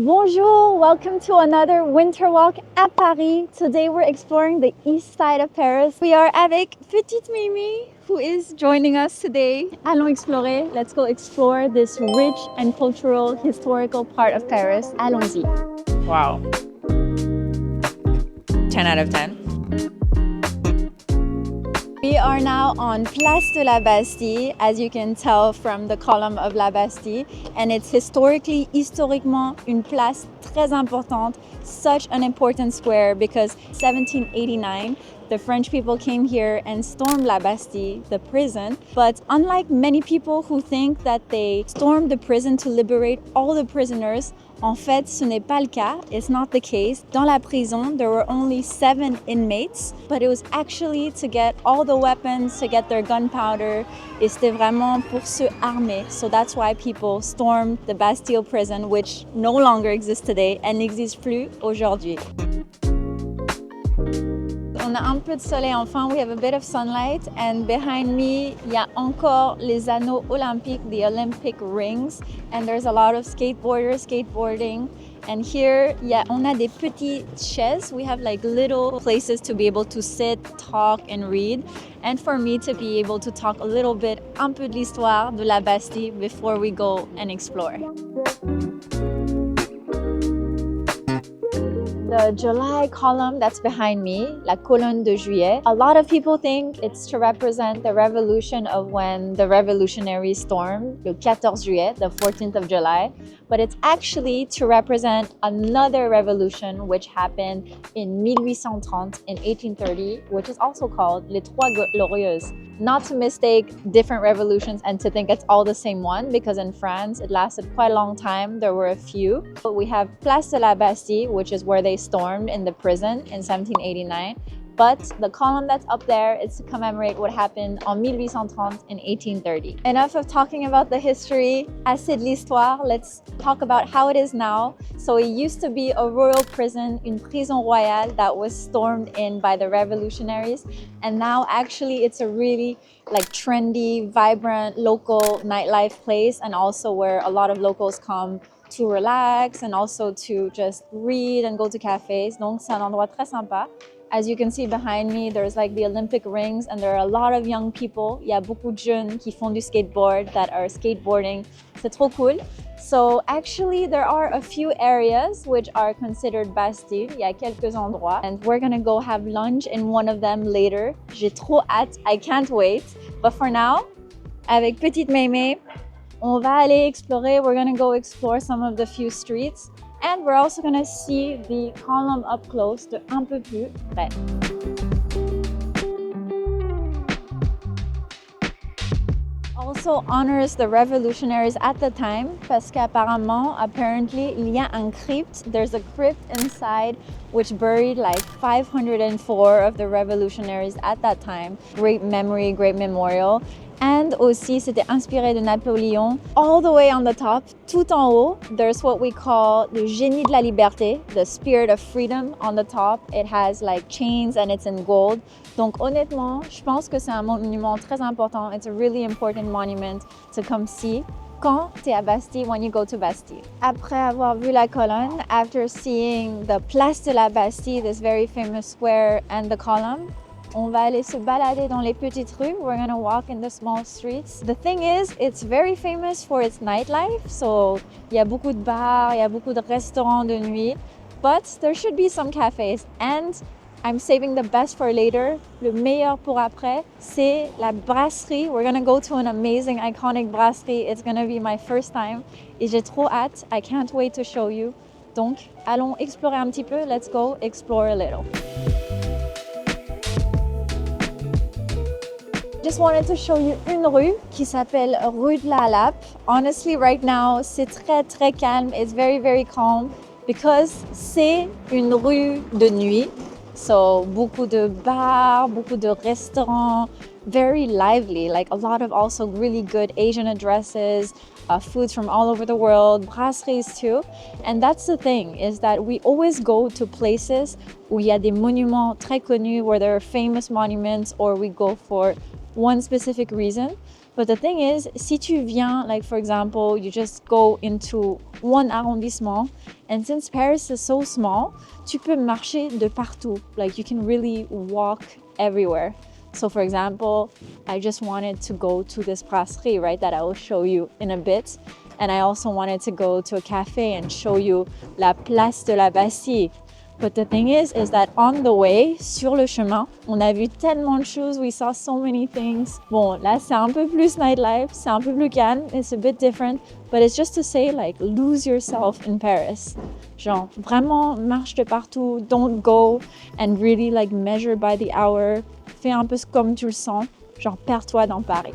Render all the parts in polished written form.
Bonjour, welcome to another winter walk at Paris. Today we're exploring the east side of Paris. We are avec Petite Mimi, who is joining us today. Allons explorer. Let's go explore this rich and cultural, historical part of Paris. Allons-y. Wow. 10 out of 10. We are now on Place de la Bastille, as you can tell from the column of la Bastille, and it's historiquement une place très importante, such an important square because 1789 the French people came here and stormed la Bastille, the prison. But unlike many people who think that they stormed the prison to liberate all the prisoners, en fait, ce n'est pas le cas. It's not the case. Dans la prison, there were only 7 inmates, but it was actually to get all the weapons, to get their gunpowder. Et c'était vraiment pour se armer. So that's why people stormed the Bastille prison, which no longer exists today and n'existe plus aujourd'hui. On a un peu de soleil enfin, we have a bit of sunlight, and behind me, il y a encore les anneaux olympiques, the Olympic rings, and there's a lot of skateboarders skateboarding. And here, on a des petites chaises. We have like little places to be able to sit, talk, and read. And for me to be able to talk a little bit, un peu de l'histoire de la Bastille before we go and explore. The July column that's behind me, la colonne de juillet, a lot of people think it's to represent the revolution of when the revolutionaries stormed, le 14 juillet, the 14th of July, but it's actually to represent another revolution which happened in 1830 in 1830, which is also called les Trois Glorieuses. Not to mistake different revolutions and to think it's all the same one, because in France it lasted quite a long time. There were a few. But we have Place de la Bastille, which is where they stormed in the prison in 1789. But the column that's up there is to commemorate what happened en 1830 in 1830. Enough of talking about the history, assez de l'histoire. Let's talk about how it is now. So it used to be a royal prison, une prison royale, that was stormed in by the revolutionaries. And now actually it's a really like trendy, vibrant, local nightlife place, and also where a lot of locals come to relax and also to just read and go to cafes. Donc c'est un endroit très sympa. As you can see behind me, there's like the Olympic rings, and there are a lot of young people. Il y a beaucoup de jeunes qui font du skateboard, that are skateboarding. C'est trop cool. So actually, there are a few areas which are considered Bastille. Il y a quelques endroits, and we're gonna go have lunch in one of them later. J'ai trop hâte. I can't wait. But for now, avec Petite Mémé, on va aller explorer. We're gonna go explore some of the few streets. And we're also going to see the column up close, de un peu plus près. Also honors the revolutionaries at the time, parce qu'apparemment, apparently, il y a un crypte. There's a crypt inside which buried like 504 of the revolutionaries at that time. Great memory, great memorial. And aussi, c'était inspiré de Napoléon. All the way on the top, tout en haut, there's what we call le génie de la liberté, the spirit of freedom on the top. It has like chains and it's in gold. Donc honnêtement, je pense que c'est un monument très important. It's a really important monument to come see quand tu es à Bastille, when you go to Bastille. Après avoir vu la colonne, after seeing the Place de la Bastille, this very famous square, and the column, on va aller se balader dans les petites rues. We're gonna walk in the small streets. The thing is, it's very famous for its nightlife. So, il y a beaucoup de bars, il y a beaucoup de restaurants de nuit. But there should be some cafes. And I'm saving the best for later. Le meilleur pour après, c'est la brasserie. We're gonna go to an amazing, iconic brasserie. It's gonna be my first time. Et j'ai trop hâte. I can't wait to show you. Donc, allons explorer un petit peu. Let's go explore a little. Just wanted to show you une rue qui s'appelle rue de la Lappe. Honestly, right now, c'est très très calme. It's very very calm because c'est une rue de nuit. So, beaucoup de bars, beaucoup de restaurants, very lively. Like a lot of also really good Asian addresses, foods from all over the world, brasseries too. And that's the thing, is that we always go to places où il y a des monuments très connus, where there are famous monuments, or we go for one specific reason. But the thing is, si tu viens, like for example, you just go into one arrondissement, and since Paris is so small, tu peux marcher de partout. Like you can really walk everywhere. So for example, I just wanted to go to this brasserie, right, that I will show you in a bit. And I also wanted to go to a cafe and show you la place de la Bastille. But the thing is that on the way, sur le chemin, on a vu tellement de choses, we saw so many things. Bon, là, c'est un peu plus nightlife, c'est un peu plus calme, it's a bit different, but it's just to say, like, lose yourself in Paris. Genre, vraiment, marche de partout, don't go and really, like, measure by the hour. Fais un peu comme tu le sens, genre, perds-toi dans Paris.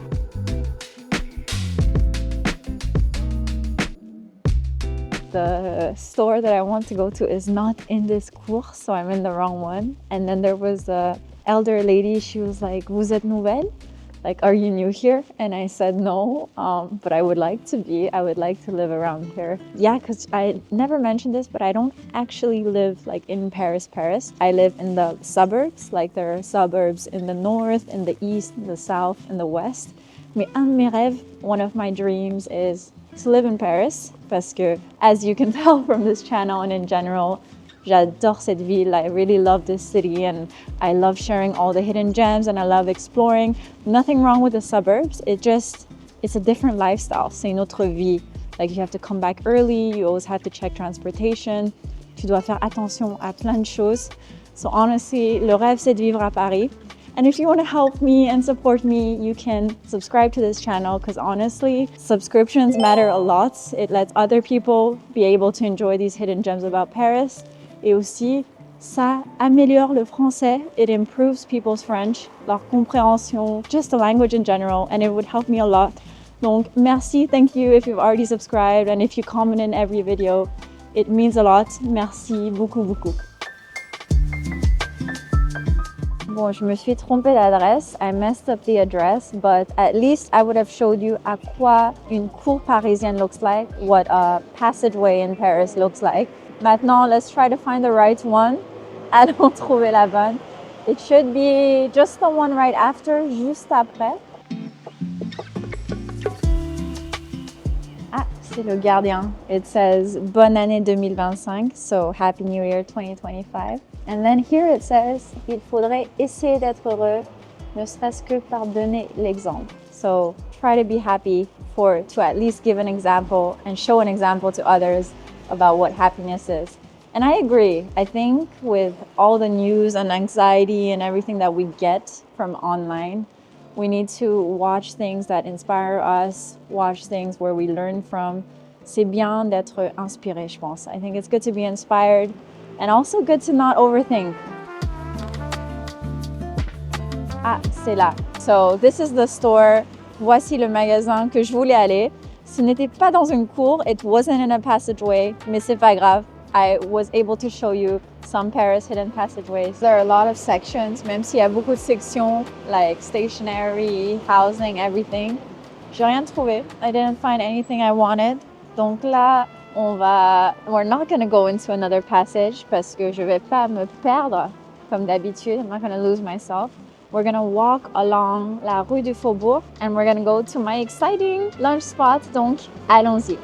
The store that I want to go to is not in this course, so I'm in the wrong one. And then there was a elder lady, she was like, "Vous êtes nouvelle? Like, are you new here?" And I said no, but I would like to be. I would like to live around here. Yeah, because I never mentioned this, but I don't actually live like in Paris. I live in the suburbs, like there are suburbs in the north, in the east, in the south, in the west. Mais un de mes rêves, one of my dreams is to live in Paris, parce que, as you can tell from this channel and in general, j'adore cette ville. I really love this city and I love sharing all the hidden gems and I love exploring. Nothing wrong with the suburbs, it's a different lifestyle. C'est une autre vie. Like you have to come back early, you always have to check transportation, tu dois faire attention à plein de choses. So honestly, le rêve c'est de vivre à Paris. And if you want to help me and support me, you can subscribe to this channel because honestly, subscriptions matter a lot. It lets other people be able to enjoy these hidden gems about Paris. Et aussi, ça améliore le français. It improves people's French, leur compréhension, just the language in general, and it would help me a lot. Donc, merci, thank you if you've already subscribed and if you comment in every video. It means a lot. Merci beaucoup, beaucoup. Bon, je me suis trompée d'adresse. I messed up the address, but at least I would have showed you à quoi une cour parisienne looks like, what a passageway in Paris looks like. Maintenant, let's try to find the right one. Allons trouver la bonne. It should be just the one right after, juste après. Ah, c'est le gardien. It says Bonne année 2025, so Happy New Year 2025. And then here it says, il faudrait essayer d'être heureux, ne serait-ce que par donner l'exemple. So try to be happy to at least give an example and show an example to others about what happiness is. And I agree. I think with all the news and anxiety and everything that we get from online, we need to watch things that inspire us, watch things where we learn from. C'est bien d'être inspiré, je pense. I think it's good to be inspired. And also good to not overthink. Ah, c'est là. So this is the store. Voici le magasin que je voulais aller. Ce n'était pas dans une cour. It wasn't in a passageway. Mais c'est pas grave. I was able to show you some Paris hidden passageways. There are a lot of sections, même s'il y a beaucoup de sections, like stationery, housing, everything. J'ai rien trouvé. I didn't find anything I wanted. Donc là, we're not going to go into another passage parce que je vais pas me perdre comme d'habitude. I'm not going to lose myself. We're going to walk along la rue du Faubourg and we're going to go to my exciting lunch spot. Donc, allons-y.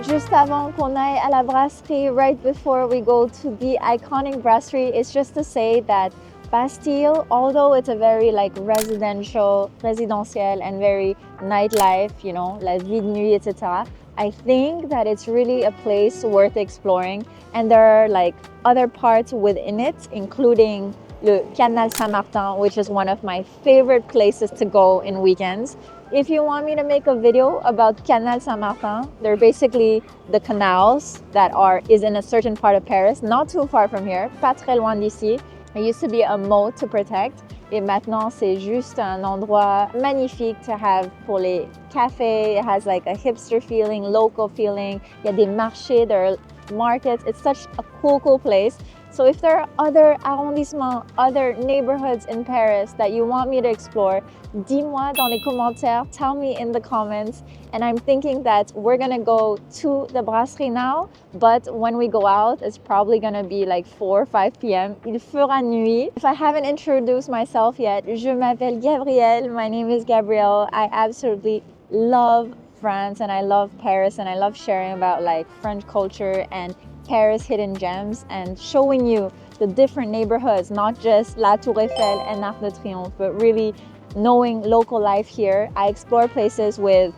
Just avant qu'on aille à la brasserie, right before we go to the iconic brasserie, it's just to say that Bastille, although it's a very like residential and very nightlife, you know, la vie de nuit, etc. I think that it's really a place worth exploring. And there are like other parts within it, including le Canal Saint-Martin, which is one of my favorite places to go in weekends. If you want me to make a video about Canal Saint-Martin, they're basically the canals that is in a certain part of Paris, not too far from here, pas très loin d'ici. It used to be a moat to protect. Et maintenant, c'est juste un endroit magnifique to have pour les cafés. It has like a hipster feeling, local feeling. Il y a des marchés, there are markets. It's such a cool place. So if there are other arrondissements, other neighborhoods in Paris that you want me to explore, dis-moi dans les commentaires, tell me in the comments. And I'm thinking that we're gonna go to the Brasserie now, but when we go out, it's probably gonna be like 4 or 5 p.m. Il fera nuit. If I haven't introduced myself yet, je m'appelle Gabrielle. My name is Gabrielle. I absolutely love France and I love Paris and I love sharing about like French culture and Paris hidden gems and showing you the different neighborhoods, not just La Tour Eiffel and Arc de Triomphe, but really knowing local life here. I explore places with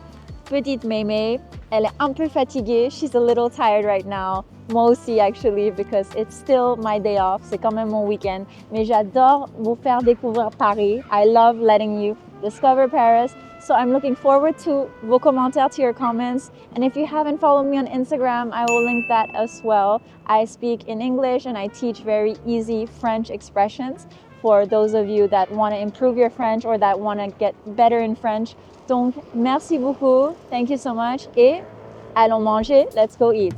Petite Mémé. Elle est un peu fatiguée. She's a little tired right now. Moi aussi, actually, because it's still my day off. C'est quand même mon week-end. Mais j'adore vous faire découvrir Paris. I love letting you discover Paris. So I'm looking forward to vos commentaires, to your comments. And if you haven't followed me on Instagram, I will link that as well. I speak in English and I teach very easy French expressions for those of you that want to improve your French or that want to get better in French. Donc, merci beaucoup. Thank you so much. Et allons manger. Let's go eat.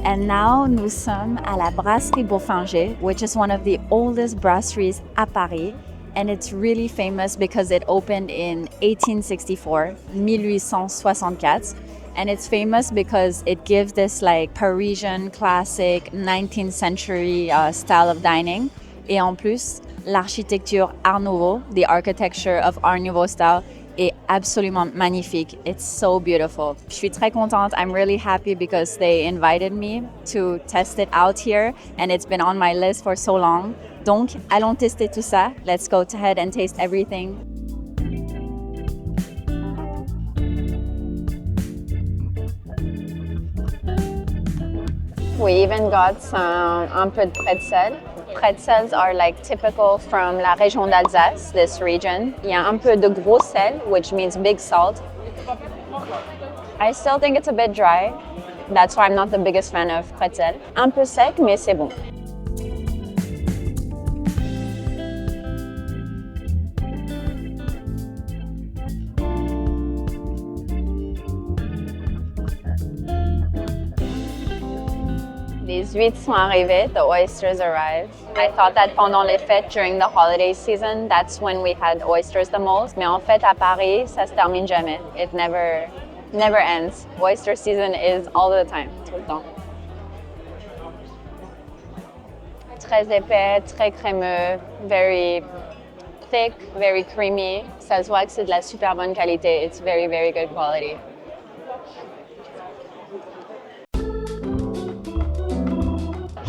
And now, nous sommes à la Brasserie Bofinger, which is one of the oldest brasseries à Paris. And it's really famous because it opened in 1864, 1864. And it's famous because it gives this like Parisian classic 19th century style of dining. Et en plus, l'architecture Art Nouveau, the architecture of Art Nouveau style, est absolument magnifique. It's so beautiful. Je suis très contente. I'm really happy because they invited me to test it out here and it's been on my list for so long. Donc, allons tester tout ça. Let's go ahead and taste everything. We even got un peu de pretzel. Pretzels are like typical from la région d'Alsace, this region. Il y a un peu de gros sel, which means big salt. I still think it's a bit dry. That's why I'm not the biggest fan of pretzel. Un peu sec, mais c'est bon. Les huîtres sont arrivées, the oysters arrived. I thought that pendant les fêtes, during the holiday season, that's when we had oysters the most. Mais en fait, à Paris, ça se termine jamais. It never ends. Oyster season is all the time, tout le temps. Très épais, très crémeux, very thick, very creamy. Ça se voit que c'est de la super bonne qualité. It's very, very good quality.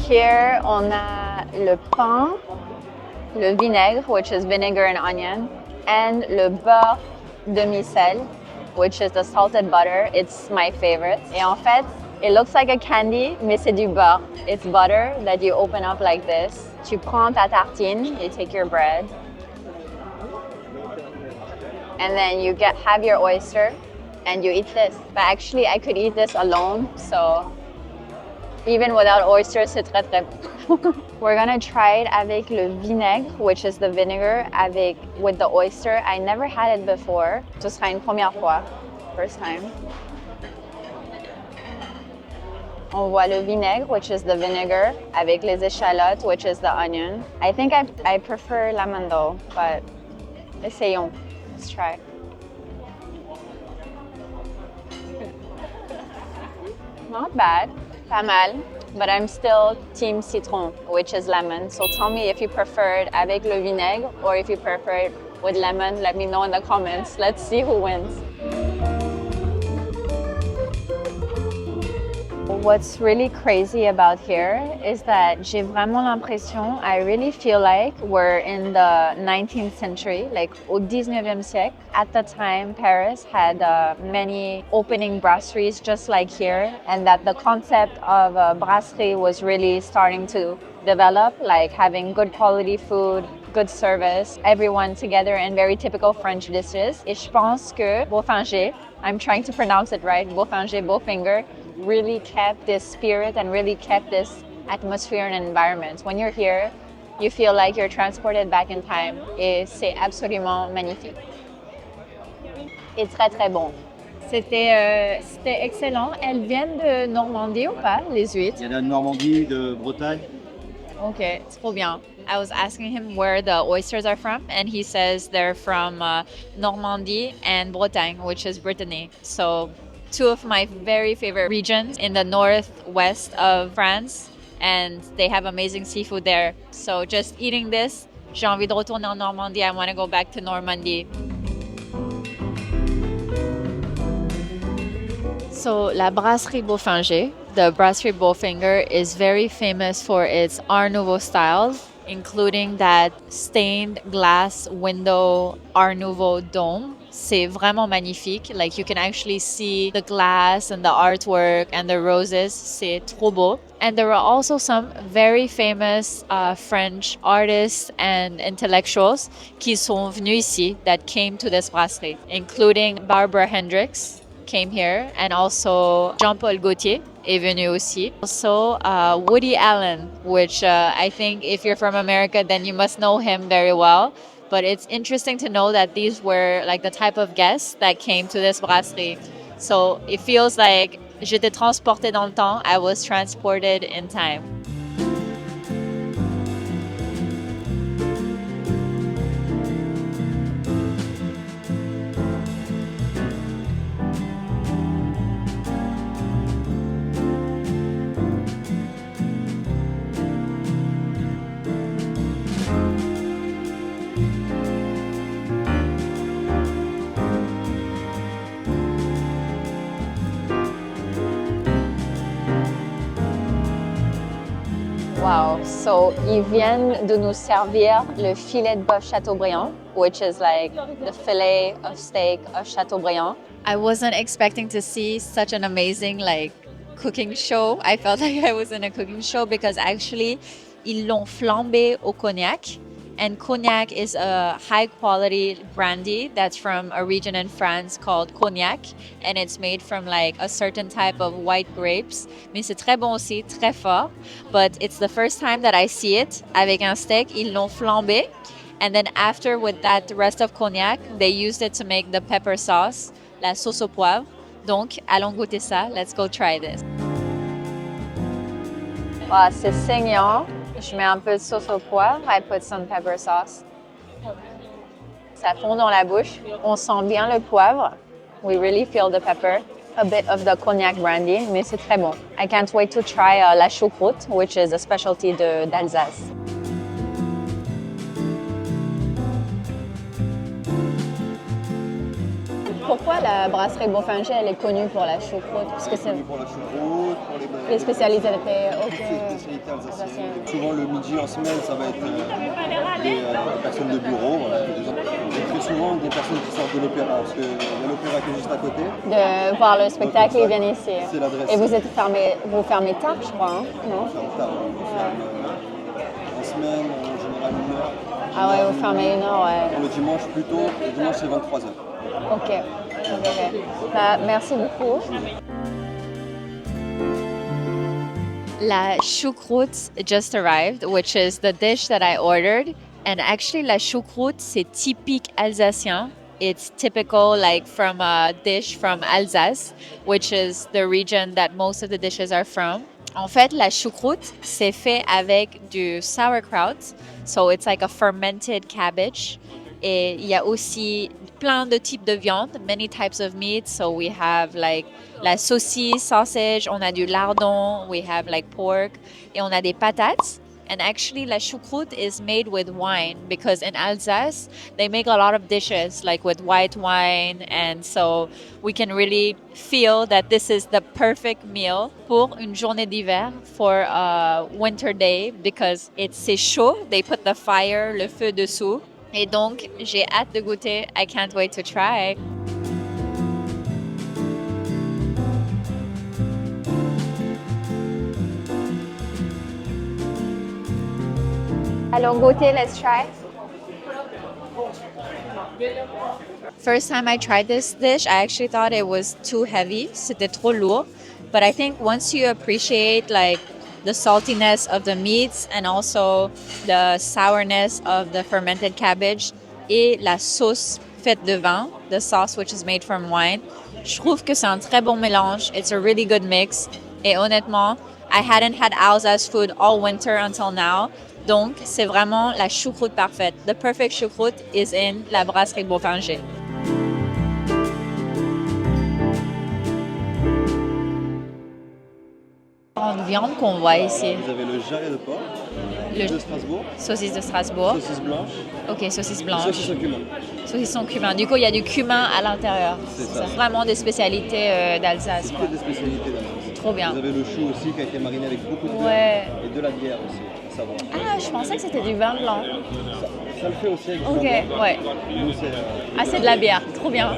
Here, on a le pain, le vinaigre, which is vinegar and onion, and le beurre demi-sel, which is the salted butter. It's my favorite. Et en fait, it looks like a candy, mais c'est du beurre. It's butter that you open up like this. Tu prends ta tartine, you take your bread, and then you have your oyster, and you eat this. But actually, I could eat this alone, so even without oysters, c'est très très bon. We're gonna try it avec le vinaigre, which is the vinegar, with the oyster. I never had it before. Ce sera une première fois, first time. On voit le vinaigre, which is the vinegar, avec les échalotes, which is the onion. I think I prefer lemon though, but essayons. Let's try. Not bad. Pas mal, but I'm still team citron, which is lemon. So tell me if you prefer it avec le vinaigre or if you prefer it with lemon. Let me know in the comments. Let's see who wins. What's really crazy about here is that j'ai vraiment l'impression, I really feel like we're in the 19th century, like au 19e siècle. At the time, Paris had many opening brasseries just like here, and that the concept of a brasserie was really starting to develop, like having good quality food, good service, everyone together in very typical French dishes. Et je pense que Bofinger, I'm trying to pronounce it right, Bofinger, really kept this spirit and really kept this atmosphere and environment. When you're here, you feel like you're transported back in time. Et c'est absolument magnifique. Et très, très bon. C'était excellent. Elles viennent de Normandie ou pas, les huîtres? Il y en a de Normandie, de Bretagne. Ok, trop bien. I was asking him where the oysters are from, and he says they're from Normandy and Bretagne, which is Brittany. So, two of my very favorite regions in the northwest of France, and they have amazing seafood there. So, just eating this, j'ai envie de retourner en Normandie. I want to go back to Normandy. So, la Brasserie Bofinger, the Brasserie Bofinger, is very famous for its Art Nouveau style, including that stained glass window Art Nouveau dome. C'est vraiment magnifique. Like, you can actually see the glass and the artwork and the roses. C'est trop beau. And there are also some very famous French artists and intellectuals qui sont venus ici, that came to this brasserie, including Barbara Hendricks came here, and also 𝘽𝙀𝙎 est venu aussi. Also, Woody Allen, which I think if you're from America, then you must know him very well. But it's interesting to know that these were like the type of guests that came to this brasserie. So it feels like j'étais transportée dans le temps. I was transported in time. Wow, so ils viennent de nous servir le filet de bœuf Chateaubriand, which is like the fillet of steak of Chateaubriand. I wasn't expecting to see such an amazing like cooking show. I felt like I was in a cooking show because actually ils l'ont flambé au cognac. And cognac is a high quality brandy that's from a region in France called Cognac, and it's made from like a certain type of white grapes. Mais c'est très bon aussi, très fort. But it's the first time that I see it avec un steak. Ils l'ont flambé, and then after with that rest of cognac, they used it to make the pepper sauce, la sauce au poivre. Donc, allons goûter ça. Let's go try this. Wow, c'est saignant. Je mets un peu de sauce au poivre. I put some pepper sauce. Ça fond dans la bouche. On sent bien le poivre. We really feel the pepper. A bit of the cognac brandy, mais c'est très bon. I can't wait to try la choucroute, which is a specialty d'Alsace. Pourquoi la brasserie Bofinger elle est connue pour la choucroute? Parce que c'est Connue pour la choucroute, pour les spécialités spécialités alsaciennes. Souvent le midi en semaine, ça va être des personnes de bureau, voilà, et très souvent des personnes qui sortent de l'opéra, parce qu'il y a l'opéra qui est juste à côté. De voir le spectacle, ils viennent ici. C'est l'adresse. Et vous fermez tard, je crois, hein? Non? On ferme tard, on ferme en semaine, en général 1h. Ah ouais, vous fermez 1h, ouais. Le dimanche plus tôt, le dimanche c'est 23h. Ok. Bah, merci beaucoup. La choucroute just arrived, which is the dish that I ordered. And actually, la choucroute, c'est typique alsacien. It's typical, like from a dish from Alsace, which is the region that most of the dishes are from. En fait, la choucroute, c'est fait avec du sauerkraut. So it's like a fermented cabbage. Et il y a aussi plein de types de viande, many types of meat. So we have like la saucisse, sausage, on a du lardon, we have like pork, et on a des patates. And actually, la choucroute is made with wine because in Alsace, they make a lot of dishes like with white wine. And so we can really feel that this is the perfect meal pour une journée d'hiver, for a winter day, because c'est chaud. They put the fire, le feu dessous. Et donc, j'ai hâte de goûter. I can't wait to try. Allons goûter, let's try. First time I tried this dish, I actually thought it was too heavy. C'était trop lourd. But I think once you appreciate like the saltiness of the meats and also the sourness of the fermented cabbage et la sauce faite de vin, the sauce which is made from wine. Je trouve que c'est un très bon mélange. It's a really good mix. Et honnêtement, I hadn't had Alsace food all winter until now. Donc, c'est vraiment la choucroute parfaite. The perfect choucroute is in la Brasserie Bofinger. En viande qu'on voit ici. Vous avez le jarret de porc, de Strasbourg, Saucisse de Strasbourg. saucisse blanche, Ok, saucisse blanche. saucisse au cumin. Saucisson cumin. Du coup, il y a du cumin à l'intérieur. C'est ça. Vraiment des spécialités d'Alsace. C'est Quoi. que des spécialités d'Alsace. Trop bien. Vous avez le chou aussi qui a été mariné avec beaucoup de Ouais. beurre et de la bière aussi, à savoir. Ah, je pensais que c'était du vin blanc. Ça le fait aussi avec du Ok, vin blanc. ouais. Nous, c'est, Ah, c'est de la bière. Trop bien.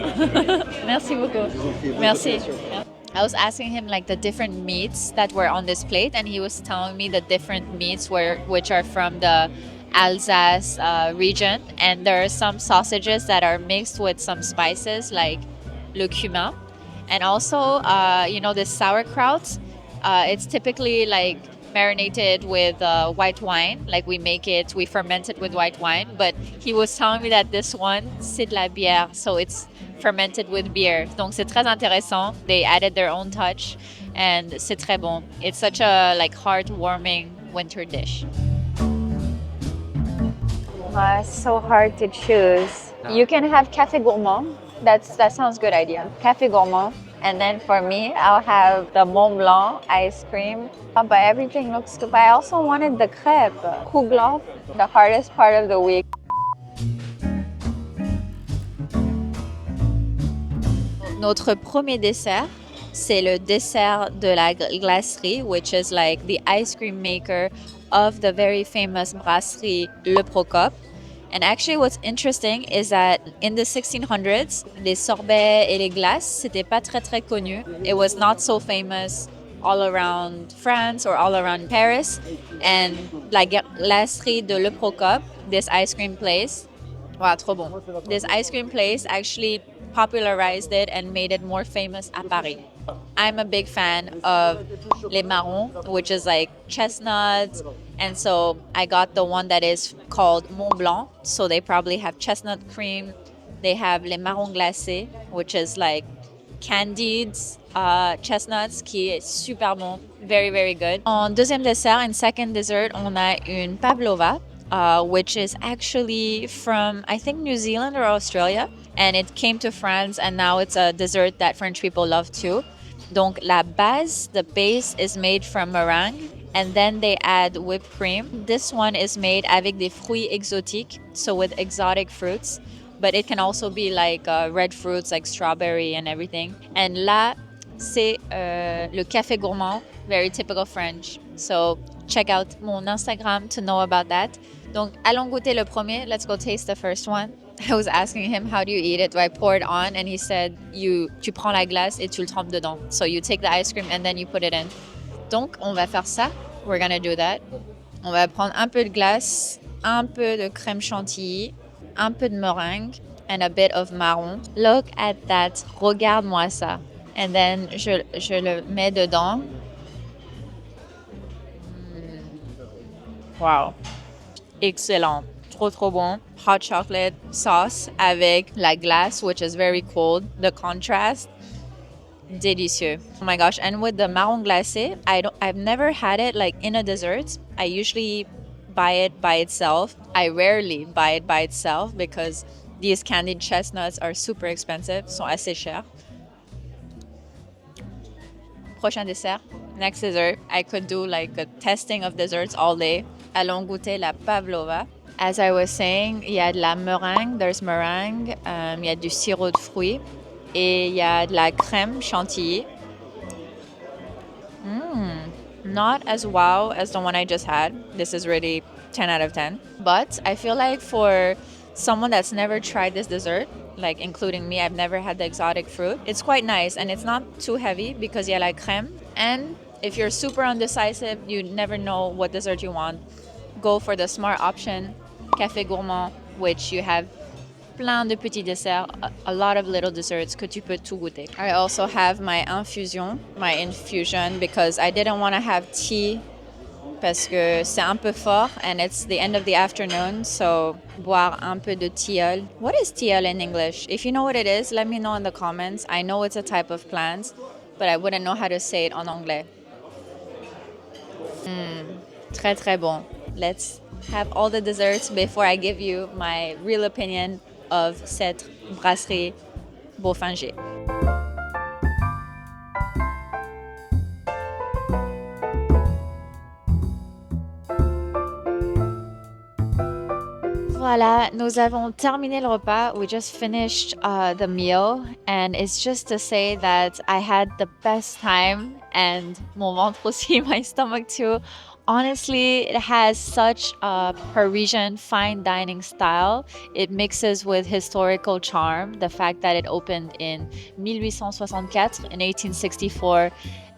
Merci beaucoup. je vous en prie, bonne Merci. continuation. I was asking him like the different meats that were on this plate, and he was telling me the different meats which are from the Alsace region. And there are some sausages that are mixed with some spices like le cumin, and also the sauerkraut. It's typically like marinated with white wine, like we ferment it with white wine. But he was telling me that this one, c'est de la bière, so it's fermented with beer. Donc c'est très intéressant. They added their own touch, and c'est très bon. It's such a heartwarming winter dish. It's so hard to choose. You can have café gourmand. That sounds good idea. Café gourmand. And then for me, I'll have the Mont Blanc ice cream. But everything looks good. But I also wanted the crêpe. Kouglof, the hardest part of the week. Notre premier dessert, c'est le dessert de la glacerie, which is like the ice cream maker of the very famous Brasserie Le Procope. And actually what's interesting is that in the 1600s, les sorbets et les glaces, c'était pas très très connu. It was not so famous all around France or all around Paris. And la glacerie de Le Procope, this ice cream place, wow, trop bon. This ice cream place actually popularized it and made it more famous at Paris. I'm a big fan of les marrons, which is like chestnuts. And so I got the one that is called Mont Blanc. So they probably have chestnut cream. They have les marrons glacés, which is like candied chestnuts, qui est super bon. Very, very good. En deuxième dessert, in second dessert, on a une pavlova, which is actually from, I think, New Zealand or Australia. And it came to France, and now it's a dessert that French people love too. Donc la base, the base is made from meringue, and then they add whipped cream. This one is made avec des fruits exotiques, so with exotic fruits, but it can also be like red fruits like strawberry and everything. And là, c'est le café gourmand, very typical French. So check out mon Instagram to know about that. Donc allons goûter le premier. Let's go taste the first one. I was asking him, how do you eat it? Do I pour it on? And he said, tu prends la glace et tu le trempes dedans. So you take the ice cream and then you put it in. Donc, on va faire ça. We're gonna do that. On va prendre un peu de glace, un peu de crème chantilly, un peu de meringue, and a bit of marron. Look at that. Regarde-moi ça. And then, je le mets dedans. Wow. Excellent. Trop bon. Hot chocolate sauce avec la glace, which is very cold. The contrast, délicieux. Oh my gosh. And with the marron glacé, I've never had it like in a dessert. I usually buy it by itself. I rarely buy it by itself because these candied chestnuts are super expensive, sont assez chers. Prochain dessert. Next dessert. I could do like a testing of desserts all day. Allons goûter la pavlova. As I was saying, il y a de la meringue, there's meringue, il y a du sirop de fruits et il y a de la crème chantilly. Not as wow as the one I just had. This is really 10 out of 10. But I feel like for someone that's never tried this dessert, like including me, I've never had the exotic fruit. It's quite nice and it's not too heavy because il y a la crème. And if you're super undecisive, you never know what dessert you want, go for the smart option. Café gourmand, which you have plein de petits desserts, a lot of little desserts que tu peux tout goûter. I also have my infusion, because I didn't want to have tea parce que c'est un peu fort and it's the end of the afternoon, so boire un peu de tilleul. What is tilleul in English? If you know what it is, let me know in the comments. I know it's a type of plant, but I wouldn't know how to say it en anglais. Très très bon. Let's have all the desserts before I give you my real opinion of cette brasserie Bofinger. Voilà, nous avons terminé le repas. We just finished the meal, and it's just to say that I had the best time, and mon ventre aussi, my stomach too. Honestly, it has such a Parisian fine dining style. It mixes with historical charm, the fact that it opened in 1864 in 1864.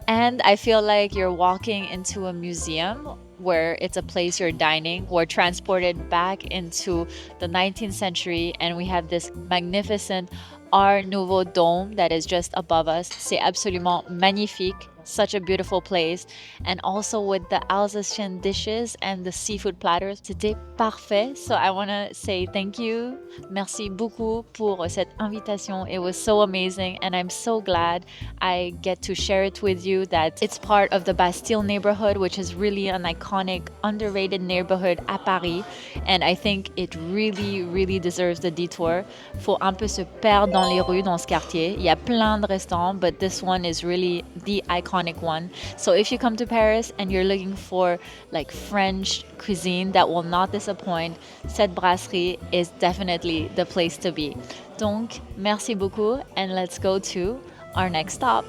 And I feel like you're walking into a museum where it's a place you're dining. We're transported back into the 19th century, and we have this magnificent Art Nouveau dome that is just above us. C'est absolument magnifique. Such a beautiful place. And also with the Alsatian dishes and the seafood platters, c'était parfait. So I want to say thank you. Merci beaucoup pour cette invitation. It was so amazing, and I'm so glad I get to share it with you, that it's part of the Bastille neighborhood, which is really an iconic, underrated neighborhood à Paris. And I think it really, really deserves the detour. Faut un peu se perdre dans les rues dans ce quartier. Il y a plein de restaurants, but this one is really the iconic one. So if you come to Paris and you're looking for like French cuisine that will not disappoint, cette brasserie is definitely the place to be. Donc, merci beaucoup, and let's go to our next stop.